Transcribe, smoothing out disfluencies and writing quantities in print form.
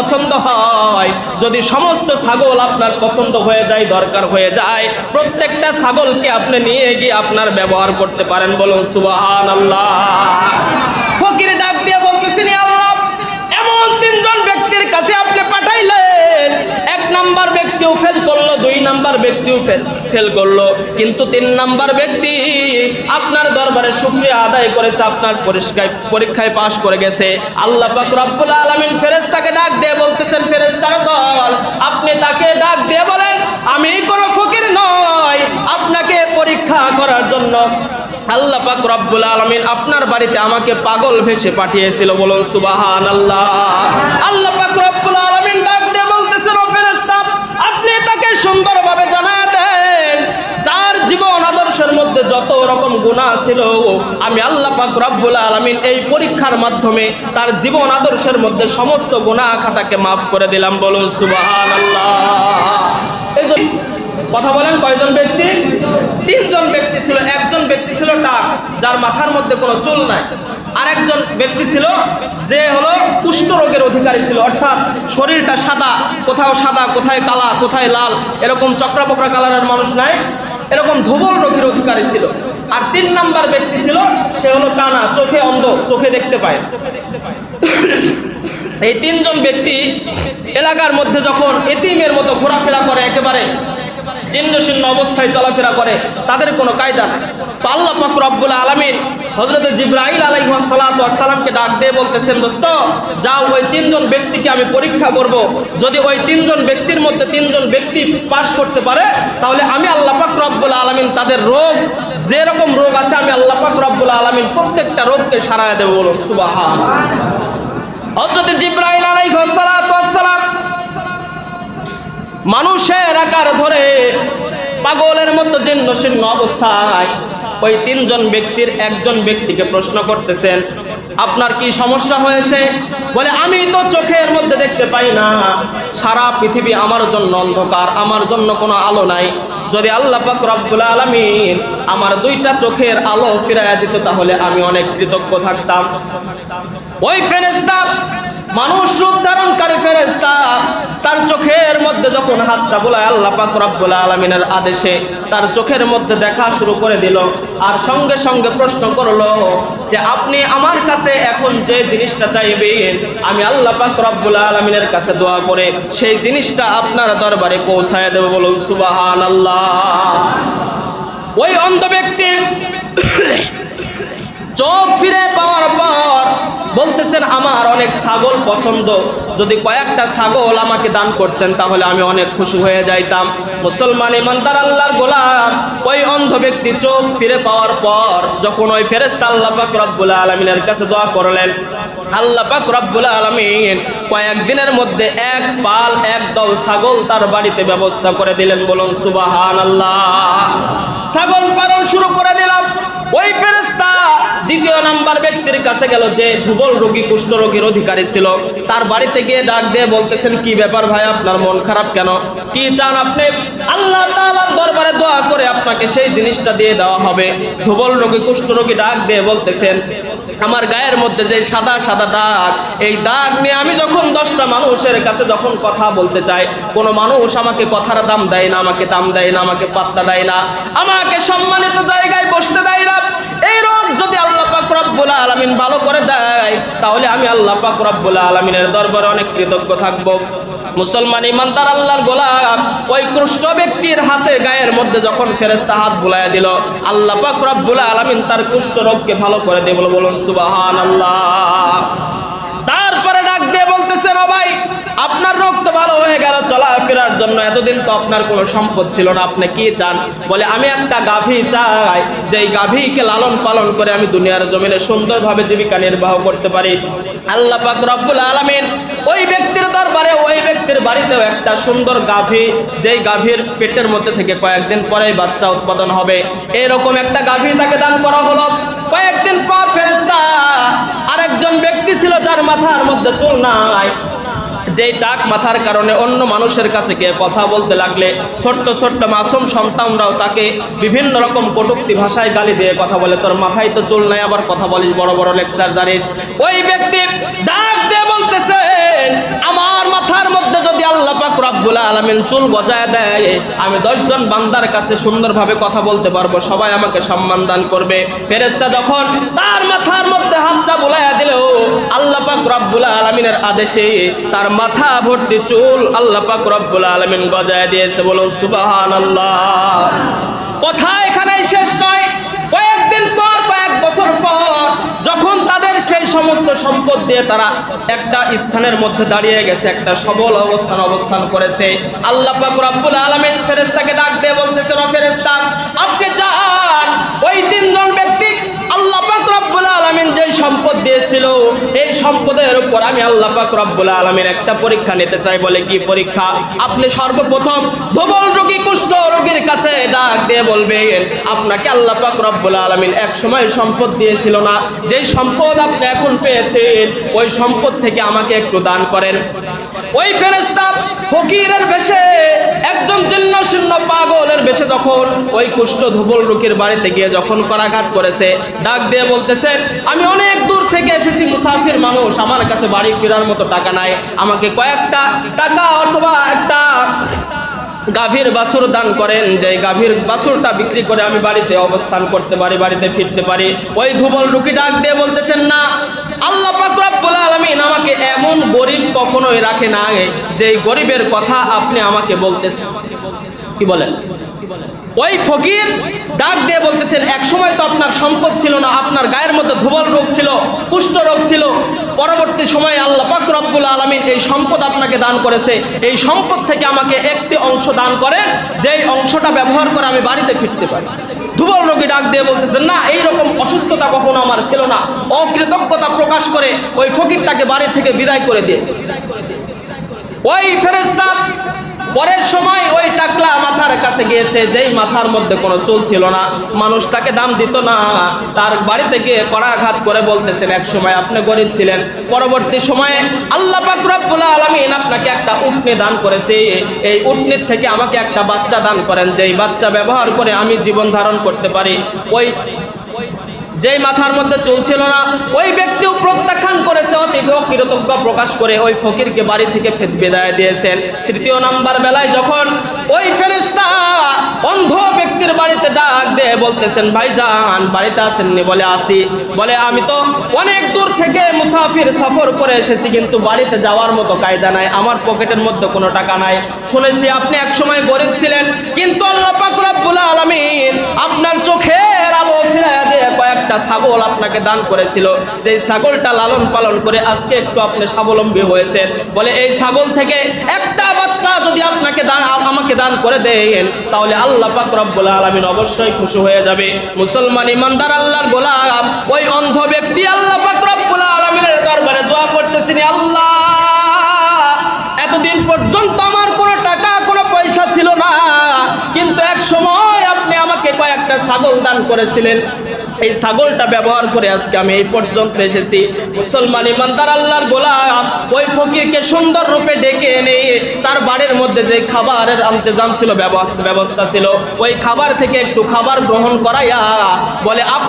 পছন্দ হয়, যদি সমস্ত ছাগল আপনার পছন্দ হয়ে যায়, দরকার হয়ে যায়, প্রত্যেকটা ছাগলকে আপনি নিয়ে গিয়ে আপনার ব্যবহার করতে পারেন। বলুন সুবহানাল্লাহ। ফকির ডাক দিয়ে বলতেছেন, আল্লাহ, এমন তিনজন ব্যক্তির কাছে আপনি পাঠাইলেন, এক নাম্বার ব্যক্তিও ফেল করলো, দুই নাম্বার ব্যক্তিও ফেল করলো, কিন্তু তিন নাম্বার ব্যক্তি আপনার দরবারে শুকরিয়া আদায় করেছে, আপনার পরীক্ষায় পাশ করে গেছে। আল্লাহ পাক রব্বুল আলামিন ফেরেশতাকে ডাক দিয়ে বলতেছেন, ফেরেশতার দল, আপনি তাকে ডাক দিয়ে বলেন, আমি কোনো ফকির নয়, আপনাকে পরীক্ষা করার জন্য আল্লাহ পাক রব্বুল আলামিন আপনার বাড়িতে আমাকে পাগল ভেসে পাঠিয়েছিল। বলুন সুবহানাল্লাহ। আল্লাহ পাক রব্বুল আলামিন ডাক দিয়ে বলতেছেন, ও ফেরেশতা, আপনি তাকে সুন্দরভাবে জানায় দেন তার জীবন আদর্শের মধ্যে যত রকম গুনাহ ছিল, আমি আল্লাহ পাক রব্বুল আলামিন এই পরীক্ষার মাধ্যমে তার জীবন আদর্শের মধ্যে সমস্ত গুনাহ খাতাকে মাফ করে দিলাম। বলুন সুবহানাল্লাহ। এই যে কথা বলেন, কয়জন ব্যক্তি? তিনজন ব্যক্তি ছিল। একজন ব্যক্তি ছিল টাক, যার মাথার মধ্যে কোনো চুল নাই। আরেকজন ব্যক্তি ছিল যে হলো কুষ্ঠ রোগের অধিকারী ছিল, অর্থাৎ শরীরটা সাদা, কোথাও সাদা, কোথায় কালা, কোথায় লাল, এরকম চক্রাপকরা কালারের মানুষ নাই, এরকম ধবল রোগের অধিকারী ছিল। আর তিন নাম্বার ব্যক্তি ছিল, সে হলো কানা, চোখে অন্ধ, চোখে দেখতে পায়। এই তিনজন ব্যক্তি এলাকার মধ্যে যখন এতিমের মতো ঘোরাফেরা করে, একেবারে জীর্ণশীর্ণ অবস্থায় চলাফেরা করে, তাদের কোনো কায়দা নাই। তো আল্লাহ পাক রব্বুল আলামিন হযরত জিবরাইল আলাইহিস সালাতু ওয়াস সালামকে ডাক দিয়ে বলতেছেন, দোস্ত, যাও ওই তিনজন ব্যক্তিকে আমি পরীক্ষা করব, যদি ওই তিনজন ব্যক্তির মধ্যে তিনজন ব্যক্তি পাশ করতে পারে, তাহলে আমি আল্লাহ পাক রব্বুল আলামিন তাদের রোগ, যে রকম রোগ আছে, আমি আল্লাহ পাক রব্বুল আলামিন প্রত্যেকটা রোগকে সারায় দেব। বলুন সুবহানাল্লাহ। হযরত জিবরাইল আলাইহিস সালাতু ওয়াস সালাম মানুষের আকার ধরে পাগলের মতো জীর্ণশীর্ণ অবস্থায় ওই তিনজন ব্যক্তির একজন ব্যক্তিকে প্রশ্ন করতেছেন, আপনার কি সমস্যা হয়েছে? বলে, আমি তো চোখের মধ্যে দেখতে পাই না, সারা পৃথিবী আমার জন্য অন্ধকার, আমার জন্য কোনো আলো নাই। যদি আল্লাহ পাক রব্বুল আলামিন আমার দুইটা চোখের আলো ফিরাইয়া দিত, তাহলে আমি অনেক কৃতজ্ঞ থাকতাম। ওই ফেরেশতা, মানুষ রূপ ধারণকারী ফেরেশতা, তার চোখের মধ্যে যখন হাতটা বুলায় আল্লাহ পাক রব্বুল আলামিনের আদেশে তার চোখের মধ্যে দেখা শুরু করে দিল, আর সঙ্গে সঙ্গে প্রশ্ন করলো যে, আপনি আমার কাছে এখন যে জিনিসটা চাইবেন, আমি আল্লাহ পাক রব্বুল আলামিনের কাছে দোয়া করে সেই জিনিসটা আপনার দরবারে পৌঁছায় দেব। বলুন সুবহানাল্লাহ। ওই অন্ধ ব্যক্তি চোখ ফিরে পাওয়ার পর বলতেছেন, আমার অনেক ছাগল পছন্দ, যদি কয়েকটা ছাগল আমাকে দান করতেন তাহলে আমি অনেক খুশি হয়ে যাইতাম। মুসলমান ইমানদার আল্লাহর গোলাম, ওই অন্ধ ব্যক্তি চোখ ফিরে পাওয়ার পর যখন ওই ফেরেশতা আল্লাহ পাক রব্বুল আলামিনের কাছে দোয়া করলেন, আল্লাহ পাক রব্বুল আলামিন কয়েকদিনের মধ্যে এক পাল এক দল ছাগল তার বাড়িতে ব্যবস্থা করে দিলেন। বলুন সুবহানাল্লাহ। ছাগল পালন শুরু করে দিলাম। ওই ফেরেশতা দ্বিতীয় নাম্বার ব্যক্তির কাছে গেল, যে ধুবল রোগী, কুষ্ঠ রোগীর অধিকারী ছিল, তার বাড়িতে গিয়ে ডাক দিয়ে বলতেছেন, কি ব্যাপার ভাই, আপনার মন খারাপ কেন? কি চান আপনি? আল্লাহ তাআলার দরবারে দোয়া করে আপনাকে সেই জিনিসটা দিয়ে দেওয়া হবে। ধুবল রোগী, কুষ্ঠ রোগী ডাক দিয়ে বলতেছেন, আমার গায়ের মধ্যে যে সাদা সাদা দাগ, এই দাগ নিয়ে আমি যখন 10টা মানুষের কাছে যখন কথা বলতে চাই, কোনো মানুষ আমাকে কথার দাম দেয় না, আমাকে দাম দেয় না, আমাকে পাত্তা দেয় না, আমাকে সম্মানিত জায়গায় বসতে দেয় না। এই রোগ যদি আল্লাহ পাক রব্বুল আলামিন ভালো করে দেয়, তাহলে আমি আল্লাহ পাক রব্বুল আলামিনের দরবারে অনেক কৃতজ্ঞ থাকব। মুসলমান ইমানদার আল্লাহর গোলাম, ওই কুষ্ঠ ব্যক্তির হাতে গায়ের মধ্যে যখন ফেরেশতা হাত বুলাইয়া দিল, আল্লাহ পাক রব্বুল আলামিন তার কুষ্ঠ রোগকে ভালো করে দিয়ে বলুন সুবহানাল্লাহ। তারপরে ডাক দিয়ে বলতেছেন, ও ভাই, আপনার রোগ তো ভালো হয়ে গেল, চলাফেরার জন্য এতদিন তো আপনার কোনো সম্পদ ছিল না, আপনি কি চান? বলে, আমি একটা গাভী চাই, যেই গাভীকে লালন পালন করে আমি দুনিয়ার জমিনে সুন্দরভাবে জীবিকা নির্বাহ করতে পারি। আল্লাহ পাক রব্বুল আলামিন ওই ব্যক্তির দরবারে, ওই ব্যক্তির বাড়িতেও একটা সুন্দর গাভী, যেই গাভীর পেটের মধ্যে থেকে কয়েকদিন পরেই বাচ্চা উৎপাদন হবে, এরকম একটা গাভী তাকে দান করা হলো। কয়েকদিন পর ফেরেশতা আরেকজন ব্যক্তি ছিল, যার মাথার মধ্যে চুল নাই, যেই টাক মাথার কারণে অন্য মানুষের কাছে গিয়ে কথা বলতে লাগলে ছোট্ট ছোট্ট মাসুম সন্তানরাও তাকে বিভিন্ন রকম কটূক্তি ভাষায় গালি দিয়ে কথা বলে, তোর মাথায় তো চুল নাই, আবার কথা বলিস, বড় বড় লেকচার জানিস। ওই ব্যক্তি ডাক দিয়ে বলতেছেন, আমার রব্বুল আলামিন চুল গজায় দেয়, আমি 10 জন বান্দার কাছে সুন্দরভাবে কথা বলতে পারবো, সবাই আমাকে সম্মান দান করবে। ফেরেশতা যখন তার মাথার মধ্যে হাতটা বুলাইয়া দিল, আল্লাহ পাক রব্বুল আলামিনের আদেশে তার মাথা ভর্তি চুল আল্লাহ পাক রব্বুল আলামিন গজায় দিয়েছে। বলুন সুবহানাল্লাহ। কথা এখানেই শেষ নয়। কয়েকদিন পর, কয়েক বছর পর যখন তাদের সেই সমস্ত সম্পদ দিয়ে তারা একটা স্থানের মধ্যে দাঁড়িয়ে গেছে, একটা সবল অবস্থান করেছে, আল্লাহ পাক রব্বুল আলামিন ফেরেশতাকে ডাক দিয়ে বলতেছেন, ও ফেরেশতা, আপনি যান ওই 3 জন ব্যক্তি আল্লাহ পাক রব্বুল আলামিন যেই সম্পদ দিয়েছিল, এই সম্পদের উপর আমি আল্লাহ পাক রব্বুল আলামিন একটা পরীক্ষা নিতে চাই। বলে কি পরীক্ষা? আপনি সর্বপ্রথম ধবল রোগী, কুষ্ঠ রোগীর কাছে ডাক দিয়ে বলবেন, আপনাকে আল্লাহ পাক রব্বুল আলামিন এক সময় সম্পদ দিয়েছিল না, যেই সম্পদ আপনি এখন পেয়েছেন, ওই সম্পদ থেকে আমাকে একটু দান করেন। ওই ফেরেশতা ফকিরের বেশে, একজন জীর্ণশীর্ণ পাগলের বেশে যখন ওই কুষ্ঠ ধবল রোগীর বাড়িতে গিয়ে যখন করাঘাত করেছে, ডাক দিয়ে বলতেছেন, আমি অনেক দূর থেকে এসেছি, মুসাফির মানুষ, আমার কাছে বাড়ি ফেরার মতো টাকা নাই, আমাকে কয়েকটা টাকা অথবা একটা গাভীর বাছুর দান করেন, যে গাভীর বাছুরটা বিক্রি করে আমি বাড়িতে অবস্থান করতে পারি, বাড়িতে ফিরতে পারি। ওই ধুবল রুকি ডাক দিয়ে বলতেছেন, না, আল্লাহ পাক রব্বুল আলামিন আমাকে এমন গরিব কখনোই রাখে না যেই গরিবের কথা আপনি আমাকে বলতেছেন। কি বলেন? ওই ফকির ডাক দিয়ে বলতেছেন, এক সময় তো আপনার সম্পদ ছিল না, আপনার গায়ের মধ্যে ধুবল রোগ ছিল, কুষ্ঠ রোগ ছিল, পরবর্তী সময়ে আল্লাহ পাক রব্বুল আলামিন এই সম্পদ আপনাকে দান করেছে, এই সম্পদ থেকে আমাকে একটি অংশ দান করেন, যেই অংশটা ব্যবহার করে আমি বাড়িতে ফিরতে পারি। ধুবল রোগী ডাক দিয়ে বলতেছেন, না, এইরকম অসুস্থতা কখনো আমার ছিল না। অকৃতজ্ঞতা প্রকাশ করে ওই ফকিরটাকে বাড়ি থেকে বিদায় করে দিয়েছে। ওই ফেরেশতা পরের সময় ওই টাকলা মাথার কাছে গিয়েছে, যেই মাথার মধ্যে কোনো চুল ছিল না, মানুষ তাকে দাম দিত না, তার বাড়িতে গিয়ে করাঘাত করে বলতেছেন, এক সময় আপনি গরিব ছিলেন, পরবর্তী সময়ে আল্লাহ পাক রব্বুল আলামিন আপনাকে একটা উটনি দান করেছে, এই উটনির থেকে আমাকে একটা বাচ্চা দান করেন, যেই বাচ্চা ব্যবহার করে আমি জীবন ধারণ করতে পারি। ওই যেই মাথার মধ্যে চুল ছিল না, ওই ব্যক্তিও প্রত্যাখ্যান করেছে, অতি কৃতজ্ঞ প্রকাশ করে ওই ফকিরকে বাড়ি থেকে বিদায় দিয়েছেন। তৃতীয় নাম্বার বেলায় যখন ওই ফেরেশতা অন্ধ ব্যক্তির বাড়িতে ডাক দিয়ে বলতেছেন, ভাইজান বাড়িতে আসেননি? বলে আসি। বলে, আমি তো অনেক দূর থেকে মুসাফির সফর করে এসেছি, কিন্তু বাড়িতে যাওয়ার মতো কায়দা নাই, আমার পকেটের মধ্যে কোনো টাকা নাই। শুনেছি আপনি এক সময় গরিব ছিলেন, কিন্তু আল্লাহ পাক রব্বুল আলামিন আপনার চোখের আলো ফিরাইয়া দিয়ে কয়েকটা ছাগল আপনাকে দান করেছিল, যেই ছাগলটা লালন পালন করে আজকে একটু আপনি স্বাবলম্বী হয়েছেন। বলে, এই ছাগল থেকে একটা বাচ্চা যদি আপনাকে আমাকে দান করে দেন, তাহলে আল্লাহ পাক রব্বুল আলামিন অবশ্যই খুশি হয়ে যাবে। মুসলমান ইমানদার আল্লাহর গোলাম ওই অন্ধ ব্যক্তি আল্লাহ পাক রব্বুল আলামিনের দরবারে দোয়া করতেছেন, আল্লাহ, এতদিন পর্যন্ত আমার কোনো টাকা কোনো পয়সা ছিল না, কিন্তু এক সময় আপনি আমাকে কয়েকটা ছাগল দান করেছিলেন, এই ছাগলটা ব্যবহার করে আজকে আমি এই পর্যন্ত এসেছি। মুসলমান ইমানদার আল্লাহর গোলাম ওই ফকিরকে সুন্দর রূপে ডেকে এনে তার বাড়ির মধ্যে যে খাবারের ইন্তজাম ছিল, ব্যবস্থা ছিল, ওই খাবার থেকে একটু খাবার গ্রহণ করাইয়া বলে,